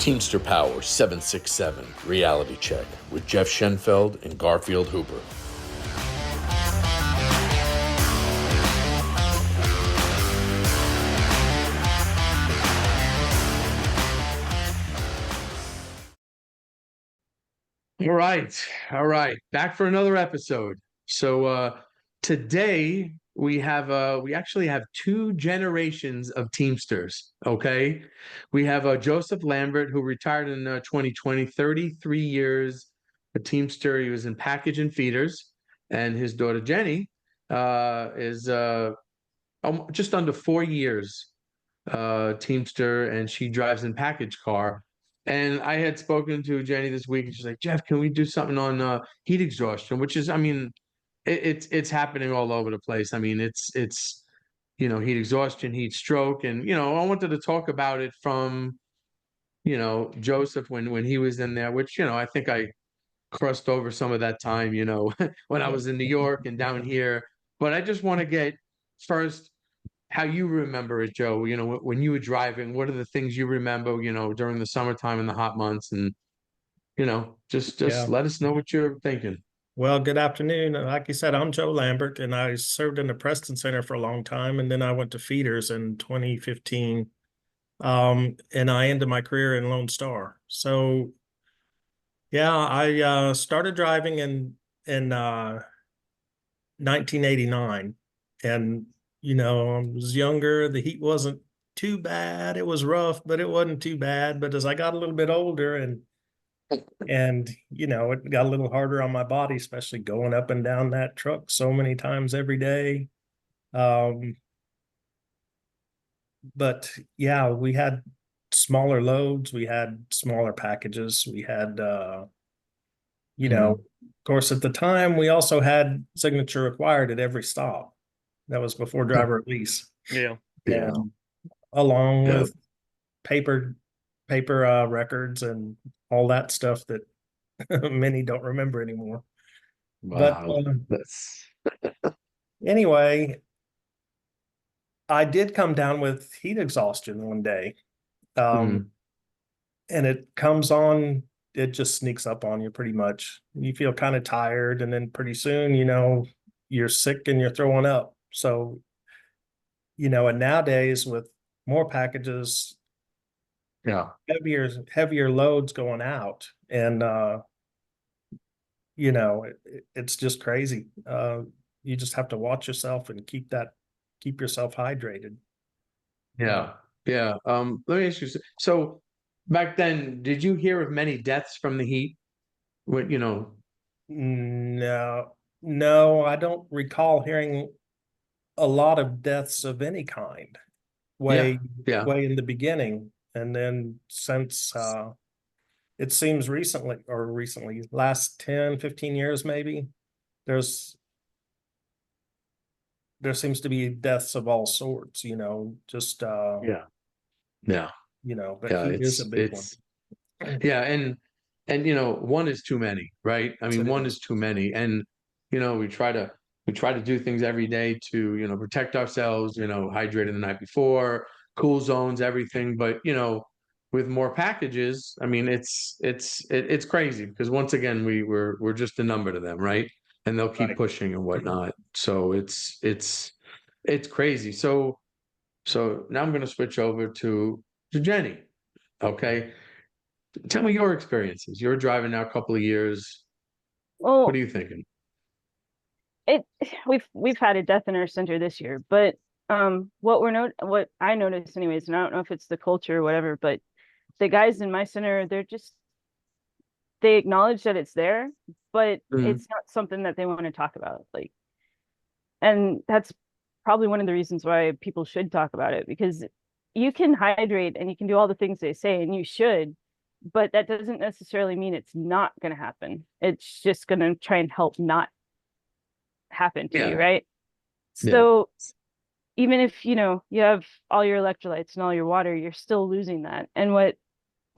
Teamster Power 767 Reality Check with Jeff Schenfeld and Garfield Hooper. All right. Back for another episode. So today we actually have two generations of Teamsters. Okay, we have Joseph Lambert, who retired in 2020, 33 years a Teamster. He was in package and feeders, and his daughter Jenny is just under 4 years Teamster, and she drives in package car. And I had spoken to Jenny this week, and she's like, "Jeff, can we do something on heat exhaustion?" Which is, I mean, it's happening all over the place. I mean, it's heat exhaustion, heat stroke, and I wanted to talk about it from Joseph when he was in there, which I think I crossed over some of that time, when I was in New York and down here. But I just want to get first how you remember it, Joe. When you were driving, what are the things you remember, during the summertime and the hot months, and just Yeah. let us know what you're thinking. Well, good afternoon. Like you said, I'm Joe Lambert, and I served in the Preston Center for a long time, and then I went to Feeders in 2015, and I ended my career in Lone Star. So, yeah, I started driving in 1989, and I was younger. The heat wasn't too bad. It was rough, but it wasn't too bad. But as I got a little bit older and it got a little harder on my body, especially going up and down that truck so many times every day. But yeah, we had smaller loads, we had smaller packages, we had of course at the time we also had signature required at every stop. That was before driver release. Yeah. Yeah. And along Yeah. with paper records and all that stuff that many don't remember anymore. But Wow. That's anyway, I did come down with heat exhaustion one day. Mhm. And it comes on, it just sneaks up on you pretty much. You feel kind of tired, and then pretty soon, you're sick and you're throwing up. So, and nowadays with more packages, Yeah. heavier loads going out, and it's just crazy. You just have to watch yourself and keep yourself hydrated. Yeah. Yeah. Let me ask you, so back then, did you hear of many deaths from the heat? What, No, no, I don't recall hearing a lot of deaths of any kind yeah. Yeah. way in the beginning. And then since it seems recently, last 10, 15 years maybe, there seems to be deaths of all sorts, just Yeah. Yeah. but Yeah. heat is a big one. Yeah. And one is too many, right? I mean, It one is. is too many. And, we try to do things every day to, protect ourselves, hydrate the night before, cool zones, everything. But, with more packages, I mean, it's crazy because once again, we're just a number to them, right? And they'll keep Right. pushing and whatnot. So it's crazy. So now I'm going to switch over to Jenny. Okay. Tell me your experiences. You're driving now a couple of years. What Well, are you thinking? it we've had a death in our center this year, but what I noticed anyways, and I don't know if it's the culture or whatever, but the guys in my center, they acknowledge that it's there, but Mhm. it's not something that they want to talk about. Like, and that's probably one of the reasons why people should talk about it, because you can hydrate and you can do all the things they say, and you should, but that doesn't necessarily mean it's not going to happen. It's just going to try and help not happen to you, Yeah. right? Yeah. So even if you have all your electrolytes and all your water, you're still losing that. And what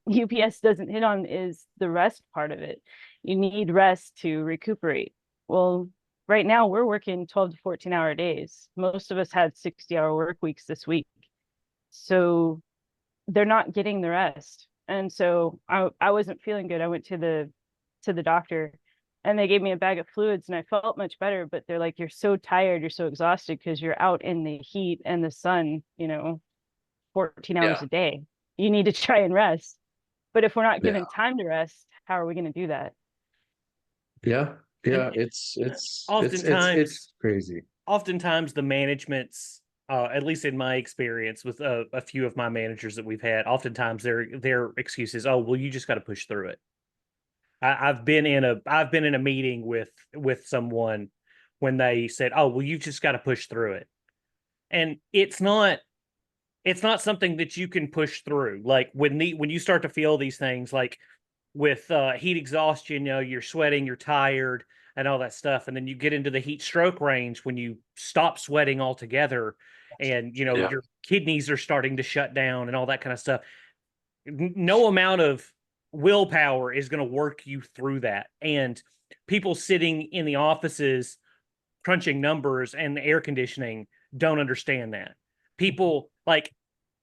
UPS doesn't hit on is the rest part of it. You need rest to recuperate. Well, right now we're working 12 to 14-hour days. Most of us had 60-hour work weeks this week. So they're not getting the rest. And so I wasn't feeling good. I went to the doctor, and they gave me a bag of fluids, and I felt much better. But they're like, you're so tired, you're so exhausted because you're out in the heat and the sun, 14 hours Yeah. a day. You need to try and rest. But if we're not Yeah. given time to rest, how are we going to do that? Yeah. And Yeah. It's oftentimes, crazy. oftentimes the management's, at least in my experience with a few of my managers that we've had, oftentimes their excuse is, oh, well, you just got to push through it. I've been in a meeting with someone when they said, oh, well, you just got to push through it. And it's not something that you can push through. Like when you start to feel these things, like with heat exhaustion, you're sweating, you're tired, and all that stuff, and then you get into the heat stroke range when you stop sweating altogether, and Yeah. your kidneys are starting to shut down and all that kind of stuff. No amount of willpower is going to work you through that. And people sitting in the offices crunching numbers and the air conditioning don't understand that. People like,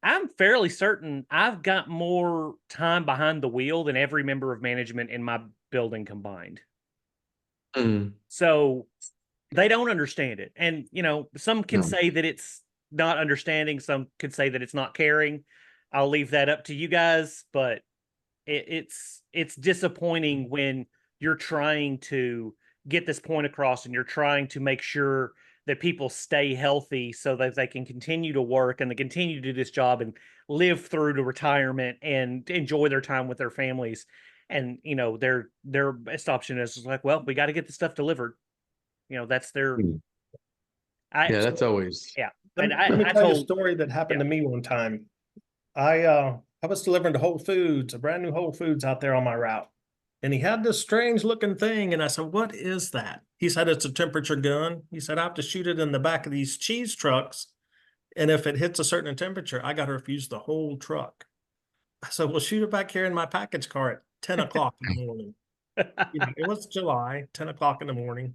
I'm fairly certain I've got more time behind the wheel than every member of management in my building combined. Mm. So they don't understand it. And, some can No. say that it's not understanding, some could say that it's not caring. I'll leave that up to you guys, but it's disappointing when you're trying to get this point across and you're trying to make sure that people stay healthy so that they can continue to work and they continue to do this job and live through to retirement and enjoy their time with their families. And their best option is like, well, we got to get the stuff delivered. That's their. Mm. I Yeah, that's always. yeah. Let And me, let me I tell you a told story that happened yeah. to me one time. I was delivering to Whole Foods, a brand new Whole Foods out there on my route. And he had this strange looking thing. And I said, what is that? He said, it's a temperature gun. He said, I have to shoot it in the back of these cheese trucks. And if it hits a certain temperature, I got to refuse the whole truck. I said, well, shoot it back here in my package car at 10 o'clock in the morning. It was July, 10 o'clock in the morning.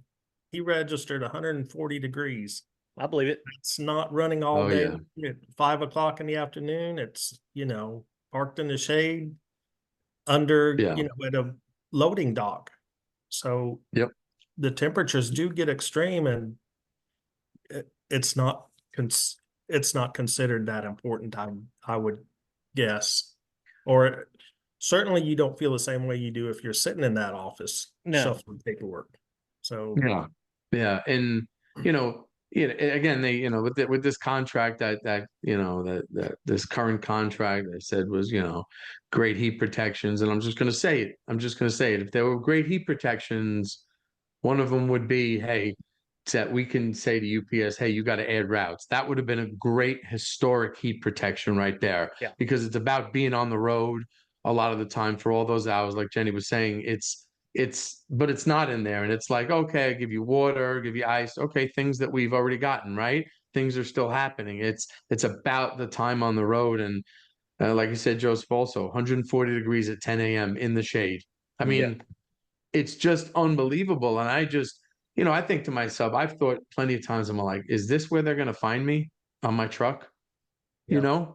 He registered 140 degrees. I believe it. It's not running all Oh, day yeah. at 5 o'clock in the afternoon. It's, parked in the shade under, Yeah. at a loading dock. So Yep. the temperatures do get extreme, and it's not considered that important, I would guess. Or certainly you don't feel the same way you do if you're sitting in that office No. shuffling paperwork. So Yeah. Yeah. And, again, they, with this contract that this current contract they said was, great heat protections. And I'm just going to say it. If there were great heat protections, one of them would be, hey, that we can say to UPS, hey, you got to add routes. That would have been a great historic heat protection right there. Yeah. Because it's about being on the road a lot of the time for all those hours. Like Jenny was saying, but it's not in there. And it's like, okay, I give you water, give you ice. Okay, things that we've already gotten, right? Things are still happening. It's about the time on the road. And like you said, Joseph, also 140 degrees at 10 a.m. in the shade. I mean, it's just unbelievable. And I think to myself, I've thought plenty of times, I'm like, is this where they're going to find me on my truck? Yeah.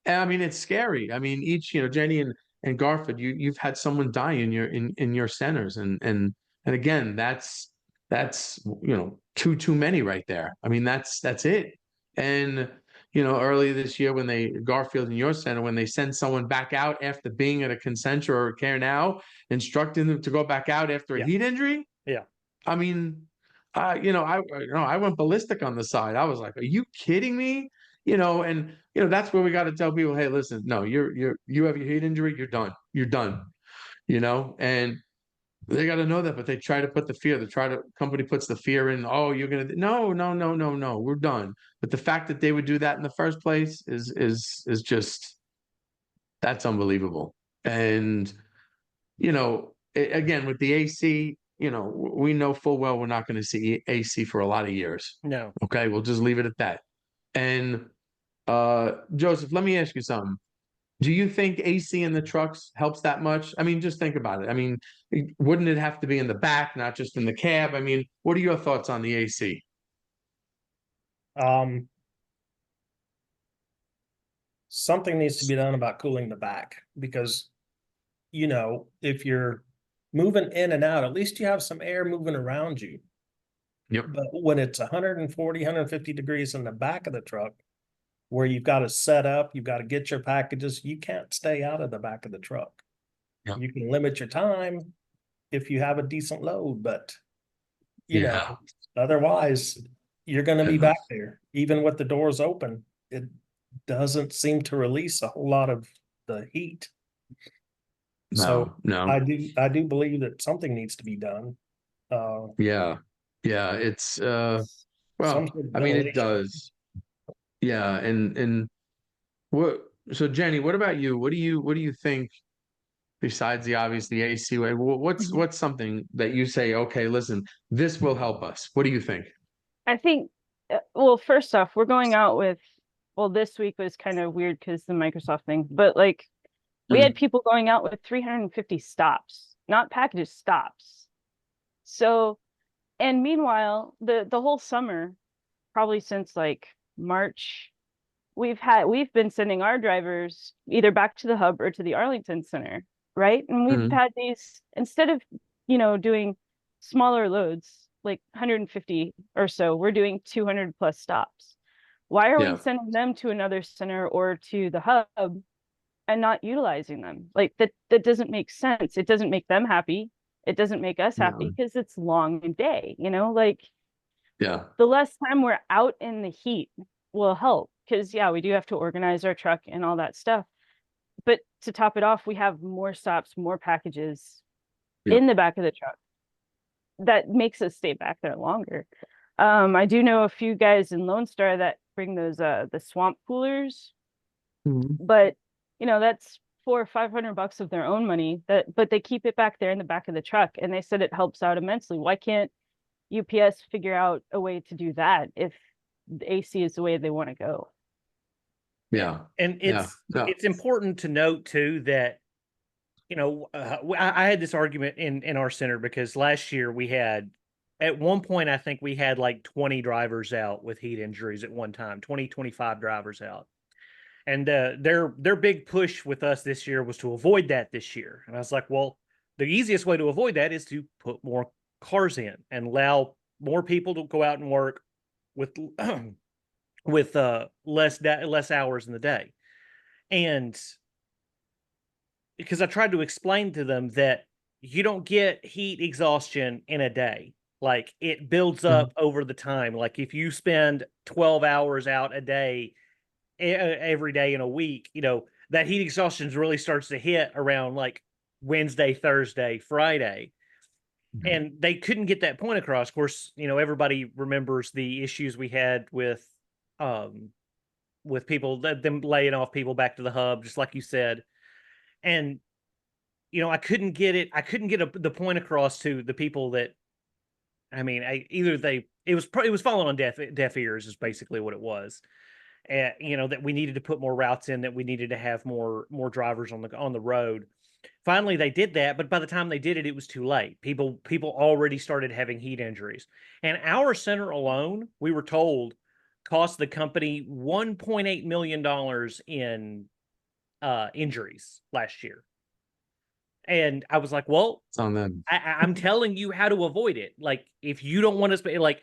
And I mean, it's scary. I mean, Jenny and Garford, you've had someone die in your centers. And again, that's, too many right there. I mean, that's it. And, earlier this year Garfield in your center, when they send someone back out after being at a Concentra or a Care Now, instructing them to go back out after a heat injury. Yeah. I mean, I went ballistic on the side. I was like, are you kidding me? And that's where we got to tell people, hey, listen, no, you have your heat injury, you're done. You're done. And they got to know that, but they try to put the fear. Company puts the fear in. Oh, you're gonna no, no, no, no, no. We're done. But the fact that they would do that in the first place is just that's unbelievable. And again with the AC, we know full well we're not going to see AC for a lot of years. No. Okay, we'll just leave it at that. And Joseph, let me ask you something. Do you think AC in the trucks helps that much? I mean, just think about it. I mean, wouldn't it have to be in the back, not just in the cab? I mean, what are your thoughts on the AC? Something needs to be done about cooling the back, because you know, if you're moving in and out, at least you have some air moving around you. Yep. But when it's 140, 150 degrees in the back of the truck, where you've got to set up, you've got to get your packages, you can't stay out of the back of the truck. Yep. You can limit your time if you have a decent load, but you know, otherwise you're going to be back there. Even with the doors open, it doesn't seem to release a whole lot of the heat. So No. I do believe that something needs to be done. Yeah. It's Some well, sort of I mean, it ventilation. does. Yeah, and what? So Jenny, what about you? What do you think? Besides the obvious, the AC way, what's something that you say? Okay, listen, this will help us. What do you think? I think, well, first off, we're going out with, well, this week was kind of weird because the Microsoft thing, but like we had people going out with 350 stops, not packages, stops. So, and meanwhile, the whole summer, probably since like March, we've been sending our drivers either back to the hub or to the Arlington Center, right? And we've Mhm. had these, instead of, doing smaller loads, like 150 or so, we're doing 200 plus stops. Why are we Yeah, sending them to another center or to the hub and not utilizing them? Like that doesn't make sense. It doesn't make them happy. It doesn't make us happy no, because it's long day, like yeah, the less time we're out in the heat will help, because yeah, we do have to organize our truck and all that stuff, but to top it off, we have more stops, more packages yeah. in the back of the truck that makes us stay back there longer. I do know a few guys in Lone Star that bring those the swamp coolers, Mhm. but that's $400 or $500 of their own money, but they keep it back there in the back of the truck, and they said it helps out immensely. Why can't UPS figure out a way to do that if the AC is the way they want to go? Yeah, And yeah, no, it's important to note too that I had this argument in our center because last year we had, at one point I think we had like 20 drivers out with heat injuries at one time, 25 drivers out. And their big push with us this year was to avoid that this year. And I was like, well, the easiest way to avoid that is to put more cars in and allow more people to go out and work with with less hours in the day. And because I tried to explain to them that you don't get heat exhaustion in a day. Like it builds Mhm. up over the time. Like if you spend 12 hours out a day every day in a week, that heat exhaustion really starts to hit around like Wednesday, Thursday, Friday. Mhm. And they couldn't get that point across. Of course, everybody remembers the issues we had um with people, them laying off people back to the hub, just like you said. And I couldn't get the point across to the people that, I mean, it was falling on deaf ears is basically what it was. That we needed to put more routes in, that we needed to have more drivers on the road. Finally, they did that, but by the time they did it, it was too late. People already started having heat injuries, and our center alone, we were told, cost the company $1.8 million in injuries last year. And I was like, well, It's on them. I'm telling you how to avoid it. Like, if you don't want to spend, like,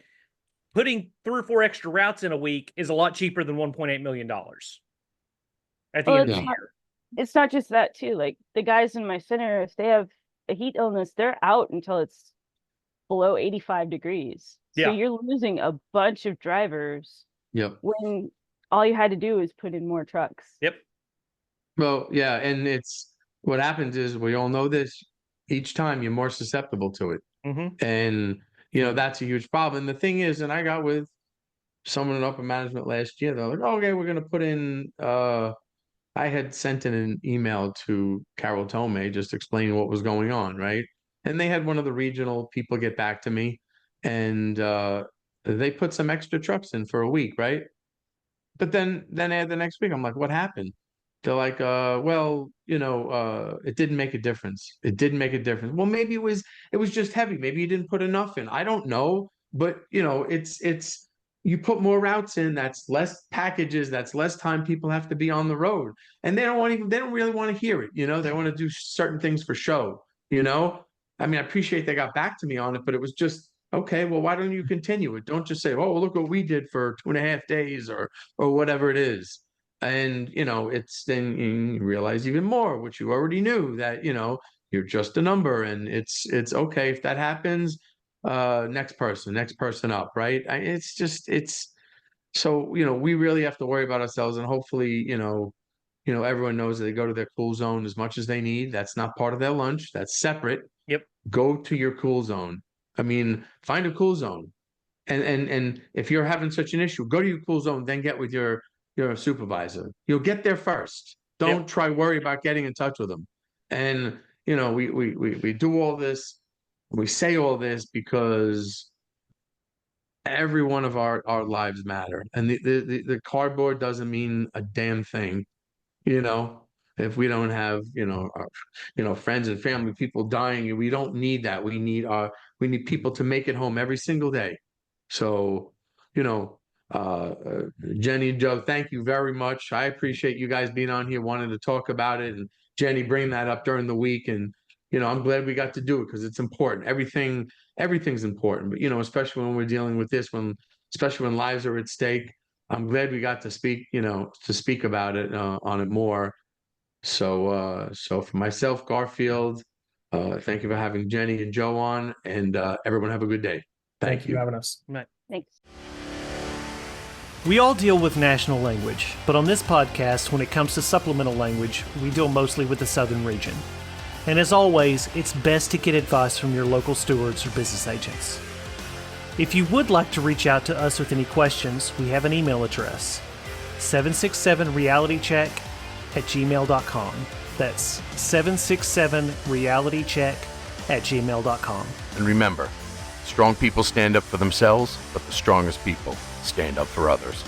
putting 3 or 4 extra routes in a week is a lot cheaper than $1.8 million at the Well, end of Yeah, the year. it's not just that too. Like the guys in my center, if they have a heat illness, they're out until it's below 85 degrees. So Yeah. you're losing a bunch of drivers yep. when all you had to do is put in more trucks. Yep. Well, yeah, and it's what happens is we all know this. Each time you're more susceptible to it, Mm-hmm. and that's a huge problem. And the thing is, and I got with someone in upper management last year. They're like, oh, "Okay, we're going to put in." I had sent in an email to Carol Tomei just explaining what was going on, right? And they had one of the regional people get back to me, and they put some extra trucks in for a week, right? But then the next week, I'm like, what happened? They're like, well, it didn't make a difference. It didn't make a difference. Well, maybe it was just heavy. Maybe you didn't put enough in. I don't know. But it's you put more routes in, that's less packages, that's less time people have to be on the road. And they don't really want to hear it, they want to do certain things for show, I mean, I appreciate they got back to me on it, but it was just, okay, well, why don't you continue it? Don't just say, oh, look what we did for 2.5 days or whatever it is. And, it's then you realize even more, which you already knew, that, you're just a number, and it's okay if that happens. Next person up, right? It's so, we really have to worry about ourselves, and hopefully, everyone knows that they go to their cool zone as much as they need. That's not part of their lunch. That's separate. Yep. Go to your cool zone. I mean, find a cool zone. And if you're having such an issue, go to your cool zone, then get with your supervisor. You'll get there first. Don't try worry about getting in touch with them. And we do all this, we say all this because every one of our lives matter. And the cardboard doesn't mean a damn thing, if we don't have, our, friends and family, people dying, we don't need that. We need people to make it home every single day. So, Jenny and Joe, thank you very much. I appreciate you guys being on here, wanting to talk about it, and Jenny bringing that up during the week. And, I'm glad we got to do it because it's important. Everything's important, but, especially when we're dealing with this, especially when lives are at stake. I'm glad we got to speak, about it, on it more. So for myself, Garfield, thank you for having Jenny and Joe on, and everyone have a good day. Thank you for having us. Right. Thanks. We all deal with national language, but on this podcast, when it comes to supplemental language, we deal mostly with the southern region. And as always, it's best to get advice from your local stewards or business agents. If you would like to reach out to us with any questions, we have an email address, 767realitycheck@gmail.com. That's 767realitycheck@gmail.com. And remember, strong people stand up for themselves, but the strongest people stand up for others.